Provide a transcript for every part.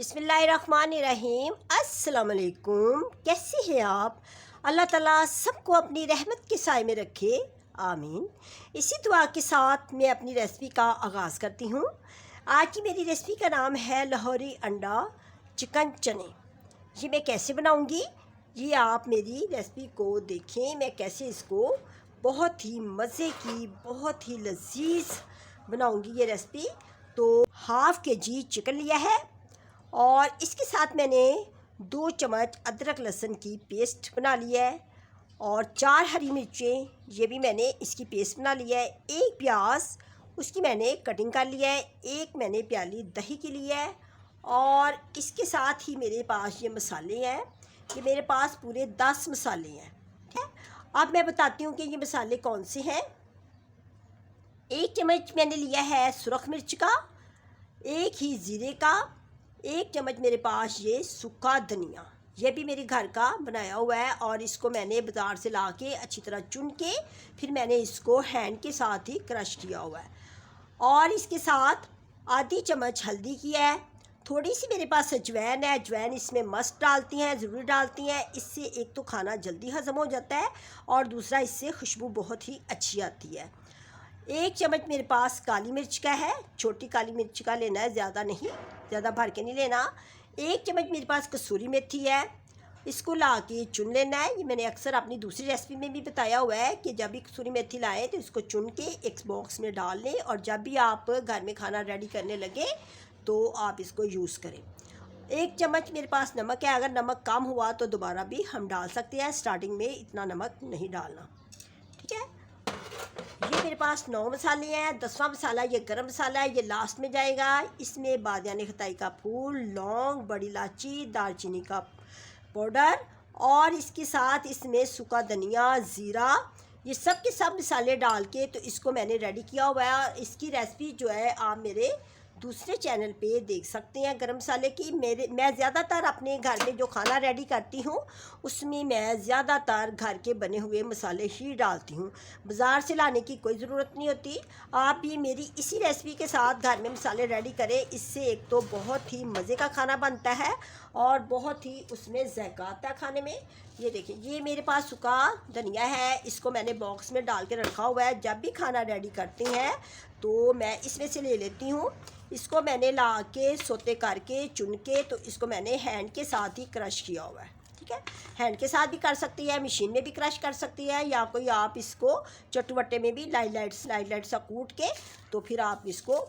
बिस्मिल्लाहिर्रहमानिर्रहीम। अस्सलाम वालेकुम। कैसे हैं आप? अल्लाह ताला सबको अपनी रहमत के साए में रखे, आमीन। इसी दुआ के साथ मैं अपनी रेसिपी का आगाज़ करती हूँ। आज की मेरी रेसिपी का नाम है लाहौरी अंडा चिकन चने। ये मैं कैसे बनाऊँगी, ये आप मेरी रेसिपी को देखें। मैं कैसे इसको बहुत ही मज़े की, बहुत ही लजीज बनाऊँगी ये रेसिपी। तो हाफ़ केजी चिकन लिया है और इसके साथ मैंने 2 चम्मच अदरक लहसुन की पेस्ट बना लिया है और 4 हरी मिर्चें, ये भी मैंने इसकी पेस्ट बना लिया है। 1 प्याज, उसकी मैंने कटिंग कर लिया है। 1 मैंने प्याली दही की लिया है और इसके साथ ही मेरे पास ये मसाले हैं। ये मेरे पास पूरे 10 मसाले हैं, ठीक है। अब मैं बताती हूँ कि ये मसाले कौन से हैं। 1 चम्मच मैंने लिया है सुरख मिर्च का, 1 ही ज़ीरे का, 1 चम्मच मेरे पास ये सूखा धनिया, ये भी मेरे घर का बनाया हुआ है और इसको मैंने बाज़ार से ला के अच्छी तरह चुन के फिर मैंने इसको हैंड के साथ ही क्रश किया हुआ है। और इसके साथ आधी चम्मच हल्दी की है। थोड़ी सी मेरे पास अजवैन है, अजवैन इसमें मस्त डालती हैं, ज़रूर डालती हैं। इससे एक तो खाना जल्दी हज़म हो जाता है और दूसरा इससे खुशबू बहुत ही अच्छी आती है। 1 चम्मच मेरे पास काली मिर्च का है, छोटी काली मिर्च का लेना है, ज़्यादा नहीं, ज़्यादा भर के नहीं लेना। 1 चम्मच मेरे पास कसूरी मेथी है, इसको ला के चुन लेना है। ये मैंने अक्सर अपनी दूसरी रेसिपी में भी बताया हुआ है कि जब भी कसूरी मेथी लाएँ तो इसको चुन के एक बॉक्स में डाल लें और जब भी आप घर में खाना रेडी करने लगे तो आप इसको यूज़ करें। 1 चम्मच मेरे पास नमक है, अगर नमक कम हुआ तो दोबारा भी हम डाल सकते हैं, स्टार्टिंग में इतना नमक नहीं डालना, ठीक है। ये मेरे पास 9 मसाले हैं। 10वां मसाला ये गरम मसाला है, ये लास्ट में जाएगा। इसमें बादियानी खताई का फूल, लौंग, बड़ी इलायची, दालचीनी का पाउडर और इसके साथ इसमें सूखा धनिया, ज़ीरा, ये सब के सब मसाले डाल के तो इसको मैंने रेडी किया हुआ है। इसकी रेसिपी जो है आप मेरे दूसरे चैनल पे देख सकते हैं गरम मसाले की। मैं ज़्यादातर अपने घर में जो खाना रेडी करती हूँ उसमें मैं ज़्यादातर घर के बने हुए मसाले ही डालती हूँ, बाज़ार से लाने की कोई ज़रूरत नहीं होती। आप भी मेरी इसी रेसिपी के साथ घर में मसाले रेडी करें, इससे एक तो बहुत ही मज़े का खाना बनता है और बहुत ही उसमें ज़ायका आता है खाने में। ये देखिए, ये मेरे पास सूखा धनिया है, इसको मैंने बॉक्स में डाल के रखा हुआ है। जब भी खाना रेडी करती हैं तो मैं इसमें से ले लेती हूँ। इसको मैंने ला के सोते करके चुन के तो इसको मैंने हैंड के साथ ही क्रश किया हुआ है, ठीक है। हैंड के साथ भी कर सकती है, मशीन में भी क्रश कर सकती है, या कोई आप इसको चटवट्टे में भी लाइट सा कूट के तो फिर आप इसको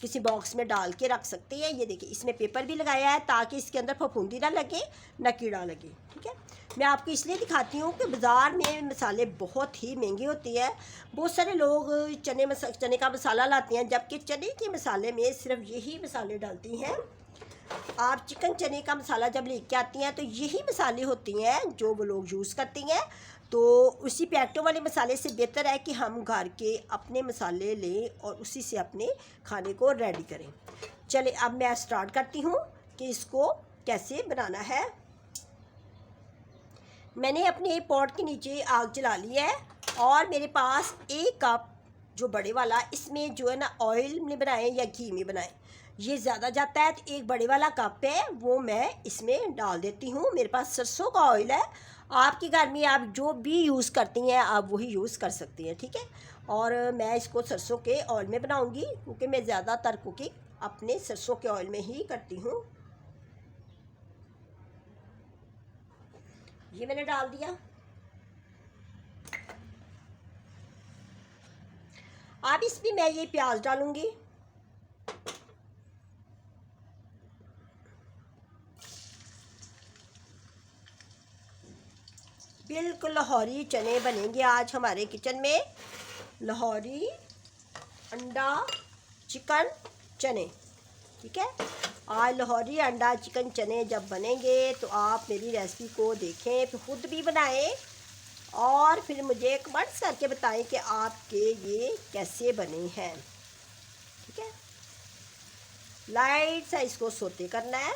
किसी बॉक्स में डाल के रख सकते हैं। ये देखिए, इसमें पेपर भी लगाया है ताकि इसके अंदर फफूंदी ना लगे, ना कीड़ा लगे, ठीक है। मैं आपको इसलिए दिखाती हूँ कि बाज़ार में मसाले बहुत ही महंगे होते हैं। बहुत सारे लोग चने का मसाला लाते हैं, जबकि चने के मसाले में सिर्फ यही मसाले डालती हैं। आप चिकन चने का मसाला जब लेके आती हैं तो यही मसाले होती हैं जो वो लोग यूज़ करती हैं। तो उसी पैकेटों वाले मसाले से बेहतर है कि हम घर के अपने मसाले लें और उसी से अपने खाने को रेडी करें। चले अब मैं स्टार्ट करती हूँ कि इसको कैसे बनाना है। मैंने अपने पॉट के नीचे आग जला ली है और मेरे पास 1 कप जो बड़े वाला, इसमें जो है ना ऑयल में बनाएं या घी में बनाएं, ये ज़्यादा जाता है। तो 1 बड़े वाला कप है वो मैं इसमें डाल देती हूँ। मेरे पास सरसों का ऑयल है, आपके घर में आप जो भी यूज़ करती हैं आप वही यूज़ कर सकती हैं, ठीक है। और मैं इसको सरसों के ऑयल में बनाऊँगी क्योंकि मैं ज़्यादातर कुकिंग अपने सरसों के ऑयल में ही करती हूँ। ये मैंने डाल दिया। अब इसमें मैं ये प्याज डालूंगी, बिल्कुल लाहौरी चने बनेंगे आज हमारे किचन में। लाहौरी अंडा चिकन चने, ठीक है। आज लाहौरी अंडा चिकन चने जब बनेंगे तो आप मेरी रेसिपी को देखें, फिर खुद भी बनाएं और फिर मुझे कमेंट्स करके बताएं कि आपके ये कैसे बने हैं, ठीक है। लाइट सा इसको सोते करना है,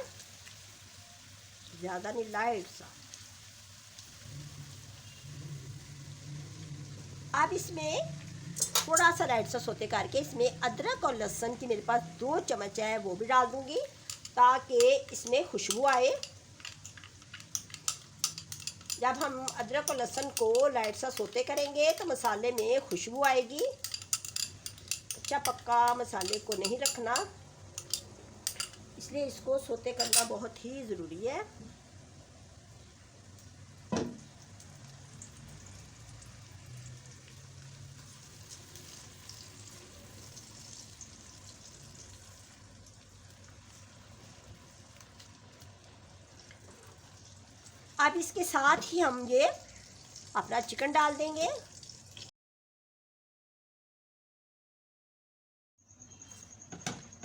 ज़्यादा नहीं, लाइट सा। अब इसमें थोड़ा सा लाइट सा सोते करके इसमें अदरक और लहसुन की मेरे पास 2 चम्मच है वो भी डाल दूँगी ताकि इसमें खुशबू आए। जब हम अदरक और लहसुन को लाइट सा सोते करेंगे तो मसाले में खुशबू आएगी। कच्चा पक्का मसाले को नहीं रखना, इसलिए इसको सोते करना बहुत ही ज़रूरी है। अब इसके साथ ही हम ये अपना चिकन डाल देंगे।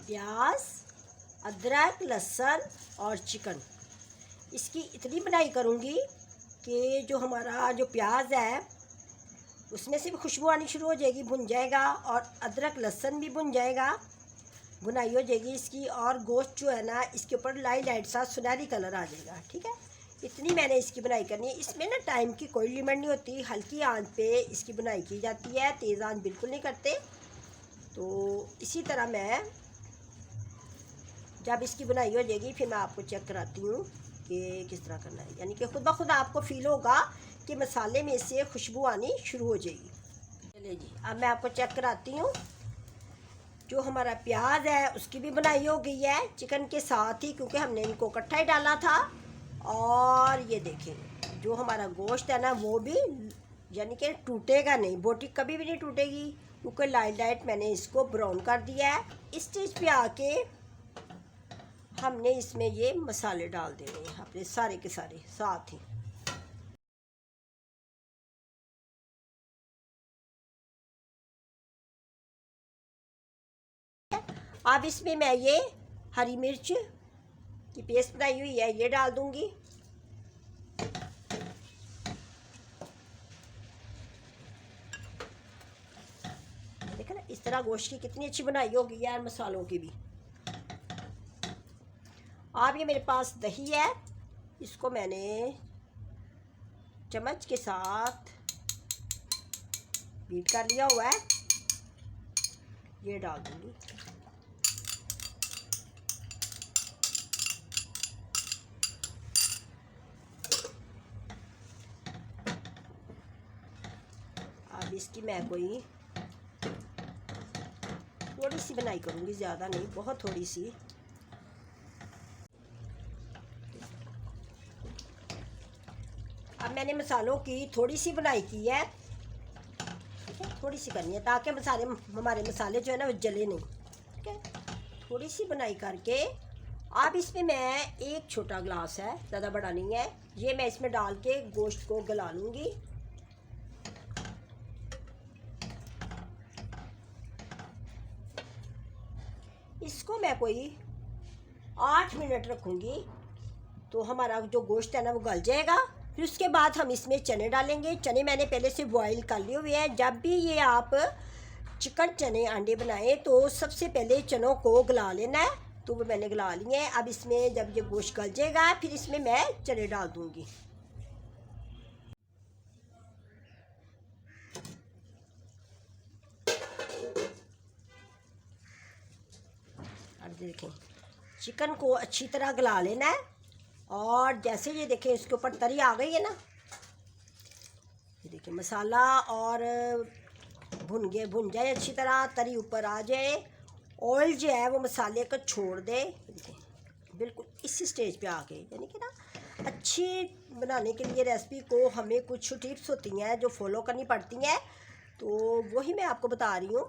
प्याज, अदरक, लहसुन और चिकन, इसकी इतनी बनाई करूँगी कि जो हमारा जो प्याज है उसमें से भी खुशबू आनी शुरू हो जाएगी, भुन जाएगा, और अदरक लहसुन भी भुन जाएगा, भुनाई हो जाएगी इसकी, और गोश्त जो है ना इसके ऊपर लाइट सा सुनहरी कलर आ जाएगा। ठीक है, इतनी मैंने इसकी बनाई करनी है। इसमें ना टाइम की कोई लिमिट नहीं होती, हल्की आंच पे इसकी बनाई की जाती है, तेज़ आंच बिल्कुल नहीं करते। तो इसी तरह मैं जब इसकी बनाई हो जाएगी फिर मैं आपको चेक कराती हूँ कि किस तरह करना है, यानी कि खुद ब खुद आपको फील होगा कि मसाले में से खुशबू आनी शुरू हो जाएगी। चलिए जी, अब मैं आपको चेक कराती हूँ। जो हमारा प्याज है उसकी भी बनाई हो गई है चिकन के साथ ही, क्योंकि हमने इनको इकट्ठा ही डाला था। और ये देखें जो हमारा गोश्त है ना वो भी यानी कि टूटेगा नहीं, बोटी कभी भी नहीं टूटेगी, क्योंकि लाइट मैंने इसको ब्राउन कर दिया है। इस स्टेज पे आके हमने इसमें ये मसाले डाल देने हैं अपने सारे के सारे साथ ही। अब इसमें मैं ये हरी मिर्च की पेस्ट बनाई हुई है ये डाल दूंगी। देखो ना इस तरह गोश्त की कितनी अच्छी बनाई होगी यार, मसालों की भी। अब ये मेरे पास दही है, इसको मैंने चम्मच के साथ बीट कर लिया हुआ है, ये डाल दूंगी। अब इसकी मैं कोई थोड़ी सी बनाई करूँगी, ज़्यादा नहीं, बहुत थोड़ी सी। अब मैंने मसालों की थोड़ी सी बनाई की है, ठीक है, थोड़ी सी करनी है ताकि हमारे मसाले जो है ना वो जले नहीं। ठीक है, थोड़ी सी बनाई करके अब इसमें मैं एक छोटा गिलास है, ज़्यादा बड़ा नहीं है, ये मैं इसमें डाल के गोश्त को गला लूँगी। इसको मैं कोई 8 मिनट रखूँगी तो हमारा जो गोश्त है ना वो गल जाएगा। फिर उसके बाद हम इसमें चने डालेंगे। चने मैंने पहले से बॉईल कर लिए हुए हैं। जब भी ये आप चिकन चने अंडे बनाएं तो सबसे पहले चनों को गला लेना है, तो वो मैंने गला लिए हैं। अब इसमें जब ये गोश्त गल जाएगा फिर इसमें मैं चने डाल दूँगी। अब देखें चिकन को अच्छी तरह गला लेना है, और जैसे ये देखें इसके ऊपर तरी आ गई है ना, ये देखिए मसाला और भुन जाए अच्छी तरह, तरी ऊपर आ जाए, ऑयल जो है वो मसाले को छोड़ दे। बिल्कुल इस स्टेज पे आके, यानी कि ना अच्छी बनाने के लिए रेसिपी को हमें कुछ टिप्स होती हैं जो फॉलो करनी पड़ती हैं, तो वही मैं आपको बता रही हूँ।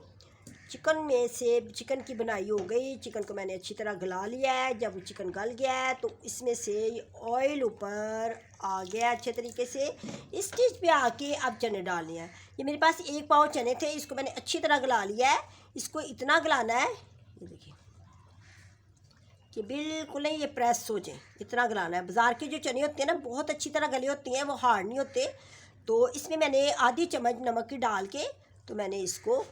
चिकन में से चिकन की बनाई हो गई, चिकन को मैंने अच्छी तरह गला लिया है। जब चिकन गल गया है तो इसमें से ऑयल ऊपर आ गया अच्छे तरीके से। इस स्टेज पे आके अब चने डालने हैं। ये मेरे पास 1 पाव चने थे, इसको मैंने अच्छी तरह गला लिया है। इसको इतना गलाना है, ये देखिए कि बिल्कुल ही ये प्रेस हो जाए, इतना गलाना है। बाज़ार के जो चने होते हैं ना बहुत अच्छी तरह गले होते हैं, वो हार्ड नहीं होते। तो इसमें मैंने आधी चम्मच नमक की डाल के तो मैंने इसको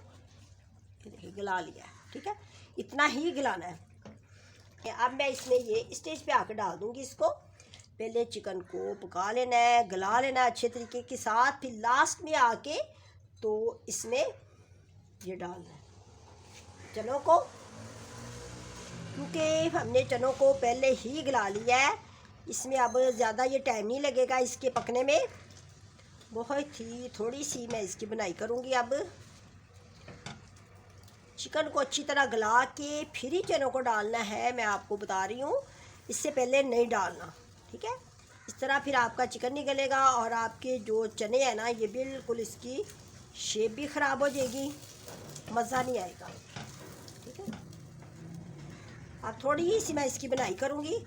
देखिए गला लिया है। ठीक है, इतना ही गलाना है। अब मैं इसमें ये स्टेज पे आकर डाल दूंगी इसको। पहले चिकन को पका लेना है, गला लेना है अच्छे तरीके के साथ, फिर लास्ट में आके तो इसमें ये डालना है चनों को। क्योंकि हमने चनों को पहले ही गला लिया है, इसमें अब ज़्यादा ये टाइम नहीं लगेगा इसके पकने में। बहुत ही थोड़ी सी मैं इसकी बनाई करूँगी। अब चिकन को अच्छी तरह गला के फिर ही चनों को डालना है, मैं आपको बता रही हूँ, इससे पहले नहीं डालना, ठीक है। इस तरह फिर आपका चिकन नहीं गलेगा और आपके जो चने हैं ना, ये बिल्कुल इसकी शेप भी ख़राब हो जाएगी, मज़ा नहीं आएगा, ठीक है। अब थोड़ी सी मैं इसकी बनाई करूँगी।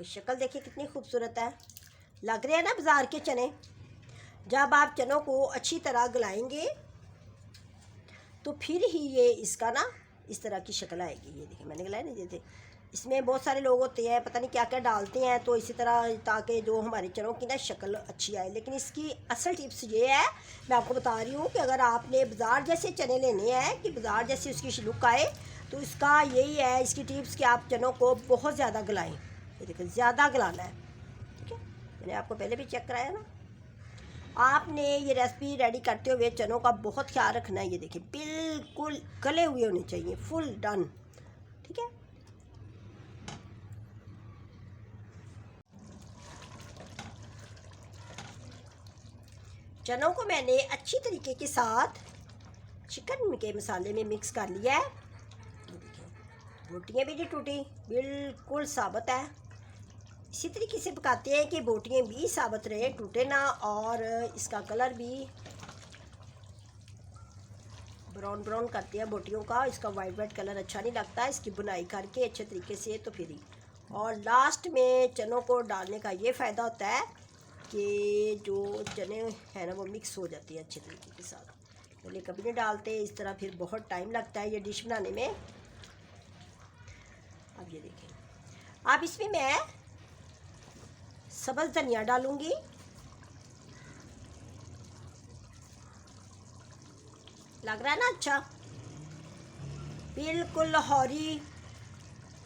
शक्ल देखिए कितनी खूबसूरत है, लग रहे हैं ना बाज़ार के चने। जब आप चनों को अच्छी तरह गलाएंगे तो फिर ही ये इसका ना इस तरह की शक्ल आएगी। ये देखिए मैंने गलाया नहीं देते। इसमें बहुत सारे लोग होते हैं पता नहीं क्या क्या डालते हैं, तो इसी तरह ताकि जो हमारे चनों की ना शक्ल अच्छी आए। लेकिन इसकी असल टिप्स ये है, मैं आपको बता रही हूँ कि अगर आपने बाज़ार जैसे चने लेने हैं कि बाज़ार जैसी उसकी लुक आए, तो इसका यही है इसकी टिप्स कि आप चनों को बहुत ज़्यादा गलाएँ। ये देखिए ज़्यादा गलाना है, ठीक है। मैंने आपको पहले भी चेक कराया ना। आपने ये रेसिपी रेडी करते हुए चनों का बहुत ख्याल रखना है। ये देखिए बिल्कुल गले हुए होने चाहिए, फुल डन, ठीक है। चनों को मैंने अच्छी तरीके के साथ चिकन के मसाले में मिक्स कर लिया है। बोटियाँ भी नहीं टूटी, बिल्कुल साबुत है। इसी तरीके से पकाते हैं कि बोटियाँ भी साबुत रहे, टूटे ना, और इसका कलर भी ब्राउन ब्राउन करते हैं बोटियों का। इसका वाइट वाइट कलर अच्छा नहीं लगता, इसकी बुनाई करके अच्छे तरीके से तो फिर ही। और लास्ट में चनों को डालने का ये फ़ायदा होता है कि जो चने हैं ना वो मिक्स हो जाती है अच्छे तरीके के साथ। पहले कभी नहीं डालते इस तरह, फिर बहुत टाइम लगता है ये डिश बनाने में। अब ये देखें, अब इसमें मैं सब्ज़ धनिया डालूंगी, लग रहा है ना अच्छा, बिल्कुल लाहौरी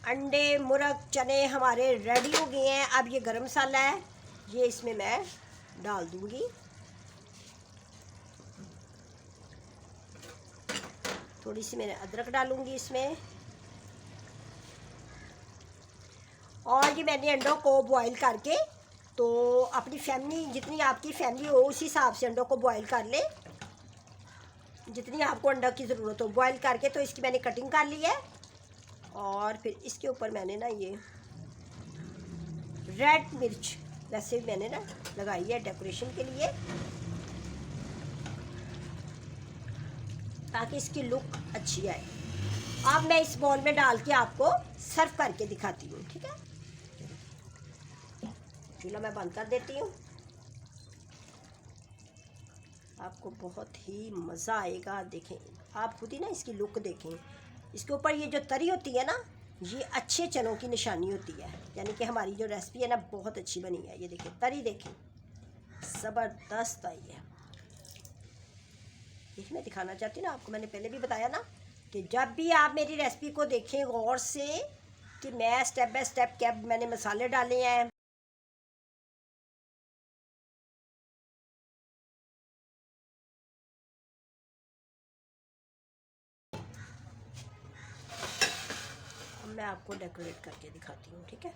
अंडे मुर्ग चने हमारे रेडी हो गए हैं। अब ये गरम मसाला है, ये इसमें मैं डाल दूंगी। थोड़ी सी मैंने अदरक डालूंगी इसमें, और ये मैंने अंडों को बॉईल करके, तो अपनी फैमिली जितनी आपकी फैमिली हो उस हिसाब से अंडों को बॉईल कर ले, जितनी आपको अंडा की ज़रूरत हो बॉईल करके। तो इसकी मैंने कटिंग कर ली है, और फिर इसके ऊपर मैंने ना ये रेड मिर्च वैसे भी मैंने ना लगाई है डेकोरेशन के लिए, ताकि इसकी लुक अच्छी आए। अब मैं इस बॉल में डाल के आपको सर्व करके दिखाती हूँ, ठीक है। चूल्हा मैं बंद कर देती हूँ। आपको बहुत ही मज़ा आएगा। देखें आप खुद ही ना इसकी लुक देखें। इसके ऊपर ये जो तरी होती है ना, ये अच्छे चनों की निशानी होती है, यानी कि हमारी जो रेसिपी है ना बहुत अच्छी बनी है। ये देखें तरी, देखें ज़बरदस्त आई है। देखिए मैं दिखाना चाहती हूँ ना आपको, मैंने पहले भी बताया ना कि जब भी आप मेरी रेसिपी को देखें गौर से कि मैं स्टेप बाय स्टेप क्या मैंने मसाले डाले हैं। मैं आपको डेकोरेट करके दिखाती हूँ, ठीक है।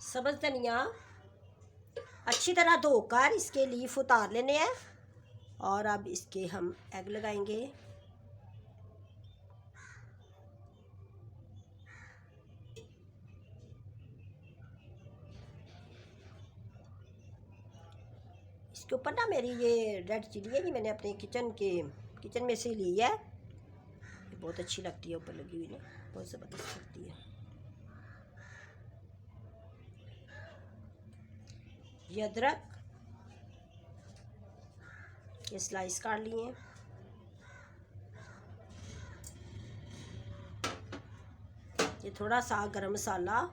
सब्ज़ धनिया अच्छी तरह धोकर इसके लीफ उतार लेने हैं, और अब इसके हम एग लगाएंगे। इसके ऊपर ना मेरी ये रेड चिली है, ये मैंने अपने किचन में से ली है। ये बहुत अच्छी लगती है, ऊपर लगी हुई ना बहुत ज़बरदस्त लगती है। ये अदरक ये स्लाइस काट लिए हैं। ये थोड़ा सा गरम मसाला,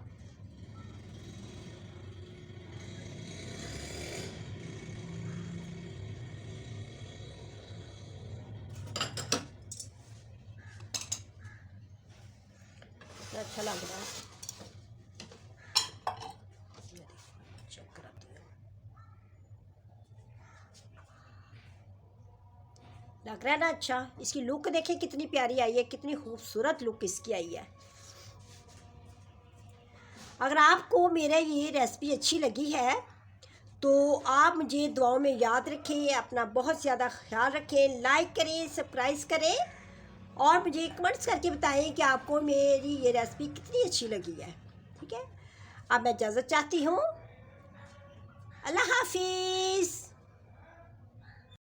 अच्छा लग रहा है। चेक कराती हूँ, लग रहा है ना अच्छा। इसकी लुक देखें कितनी प्यारी आई है, कितनी खूबसूरत लुक इसकी आई है। अगर आपको मेरा ये रेसिपी अच्छी लगी है तो आप मुझे दुआओं में याद रखें, अपना बहुत ज़्यादा ख्याल रखें, लाइक करें, सब्सक्राइब करें और मुझे कमेंट्स करके बताएं कि आपको मेरी ये रेसिपी कितनी अच्छी लगी है। ठीक है, अब मैं इजाज़त चाहती हूँ। अल्लाह हाफिज़।